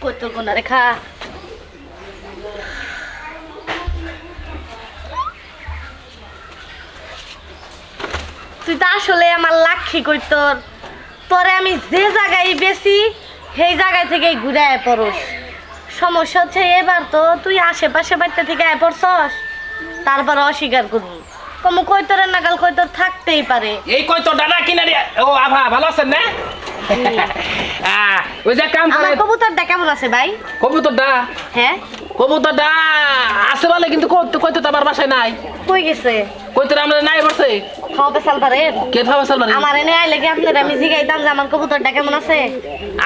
কত কোনা রেখা তুই তো আসলে আমার লাক্ষী কই তোরে আমি যে জায়গায় বেশি সেই জায়গায় থেকেই ঘুরে আয় পড়স সমস্যা হচ্ছে এবার তো তুই আশেপাশে বাড়িতে থেকে আয় পড়ছস তারপর অস্বীকার করবি কমু কইতরের নাগাল কইতর থাকতেই পারে এই কইতরটা না কিনারে ও আভা ভালো আছেন না ওই যে কাম করে আমার কবুতরটা কেমন আছে ভাই কবুতরটা হ্যাঁ কবুতরটা আছে বলে কিন্তু কইতরটা আমার বাসায় নাই কই গেছে কইতর আমরা নাই বসে খাওয়াবে সাল পারে কে খাওয়া সাল পারে আমার এনে আইলে কি আপনার আমি জিগাইতাম যে আমার কবুতরটা কেমন আছে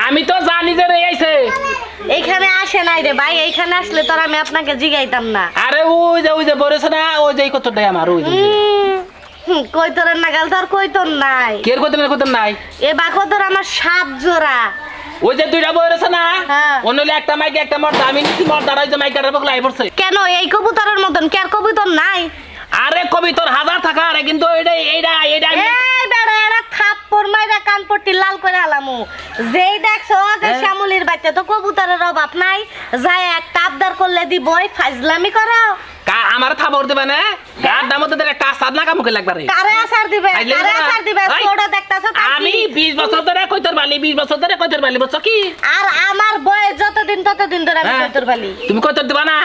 আমি তো জানি যে রে আইছে এইখানে আসে নাই রে ভাই এইখানে আসলে তো আমি আপনাকে জিগাইতাম না আরে ওই যে বলেছ না ওই যে কইতরটাই আমার ওই কইতরের নাগাল তো আর কইতর নাই কে কইতর নাই এ বাকদর আমার 7 জোড়া ওই যে দুইটা বলেছ না হ্যাঁ অন্যলে একটা মাইকে একটা মর্দা আমি নিছি মর্দা ওই যে মাইকাটার বকলা আই পড়ছে কেন এই কবুতরের মতন কি আর কবুতর নাই আরে কবিতর হাজার টাকা আরে কিন্তু এইটা এই বেড়া এরা থাপ্পড় মাইরা কানপট্টি লাল করে আলামু যেই দেখছো যে শ্যামলির বাচ্চা তো কবুতরের অভাব নাই যায় একটা আবদার করলে দিবই ফাজলামি করো আমার থাবর দিবে না গার দাম মধ্যে একটা আসাদ না কামুকে লাগবে রে কারে আসার দিবে কারে আসার দিবে ছোট দেখতাছ আমি 20 বছর ধরে কইতর বালি 20 বছর ধরে কইতর বালি বুঝছো কি আর আমার বয়স যতদিন ততদিন ধরে আমি কইতর বালি তুমি কইতর দিবা না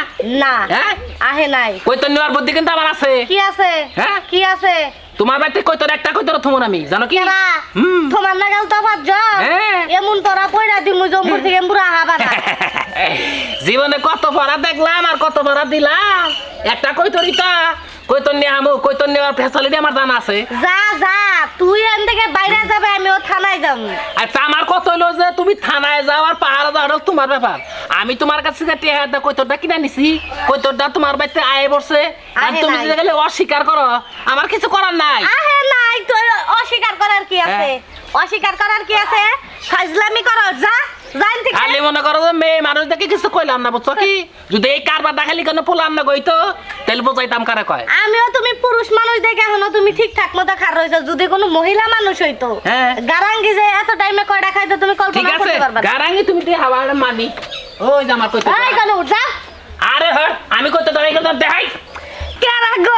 না হ্যাঁ আহে নাই কইতর নেওয়ার বুদ্ধি কিন্তু আমার আছে কি আছে হ্যাঁ কি আছে তোমার বাড়িতে কইতর একটা কইতর থমন আমি জানো কি কেরা তোমার নাগাল তো বাজ এমন তোরা পয়রা দিমু জম্বুর থেকে বুড়া হাবা না জীবনে কত পড়া দেখলাম আর কত পড়া দিলাম একটা কইতরিতা কইতর নিয়ে আমু কইতর নেওয়ার ফ্যাসিলিটি আমার জানা আছে যা যা তুই এখান থেকে বাইরে যাবে আমিও থানায় যাব আচ্ছা আমার কত হলো যে তুমি থানায় যাও আর পাহাড়ে যাও তোমার ব্যাপার আমি তোমার কাছে টেহাদা কইতরটা কিনা নিছি কইতরটা তোমার বাড়িতে আয়ে বসে আর তুমি যদি গেলে অস্বীকার করো আমার কিছু করার নাই আহে নাই তো অস্বীকার করার কি আছে অস্বীকার করার কি আছে ফাজলামি করো যা জানতে খালি মনে করো যে মেয়ে মানুষ দেখে কিছু কইলাম না বুঝছো কি যদি এই কারবারটা খালি কেন পোলাম না গইতো তাহলে বোঝাইতাম কারে কয় আমিও তুমি পুরুষ মানুষ দেখে এখনো তুমি ঠিকঠাক মতো খার রইছো যদি কোনো মহিলা মানুষ হইতো গারাঙ্গি যে এত টাইমে কয়টা খাইতো তুমি কল্পনা করতে পারবা না গারাঙ্গি তুমি তো হাওয়া মানি ওই যে আমার কইতো এই কেন উঠ যা আরে হট আমি কইতো দাঁড়াই গেল দেখাই কেরা গো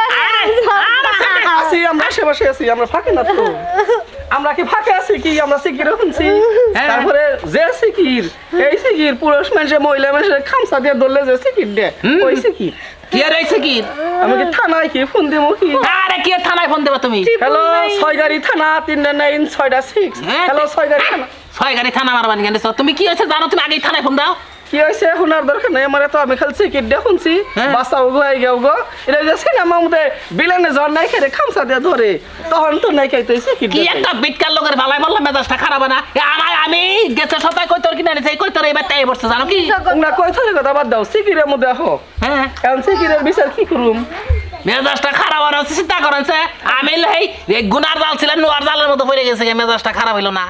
আসি আমরা আশেপাশে আছি আমরা ফাঁকে না তো আমরা কি ফাঁকে আছি কি আমরা সিকির শুনছি তারপরে যে সিকির এই সিকির পুরুষ মানুষে মহিলা মানুষে খামসা দিয়ে ধরলে যে সিকির দে ওই সিকির কি আর এই সিকির আমি কি থানায় কি ফোন দেবো কি আরে কি থানায় ফোন দেবা তুমি হ্যালো 6 গাড়ি থানা 399 6টা 6 হ্যালো 6 গাড়ি থানা 6 গাড়ি থানা মারবানি কেন তুমি কি হইছে জানো তুমি আগে থানায় ফোন দাও কি হইছে শোনার দরকার নাই আমারে তো আমি খালি সিকির দে শুনছি বাসাও গো আই গো গো এটা যে সিনেমা মধ্যে বিলানে জন নাই খেরে খামসা দিয়ে ধরে তখন তো নাই খাইতে সিকির কি একটা বিটকার লোকের ভালাই বললাম মেজাজটা খারাপ না আমি গেছে সবাই কইতর কিনা নিছে কইতর এবার তাই বসছে জানো কি তোমরা কই থাকে কথা বাদ দাও সিকিরের মধ্যে আহো হ্যাঁ এখন সিকিরের বিচার কি করুম মেজাজটা খারাপ আর চিন্তা করেন আমি এই গুনার জাল ছিলেন নোয়ার জালের মতো পড়ে গেছে মেজাজটা খারাপ হইলো না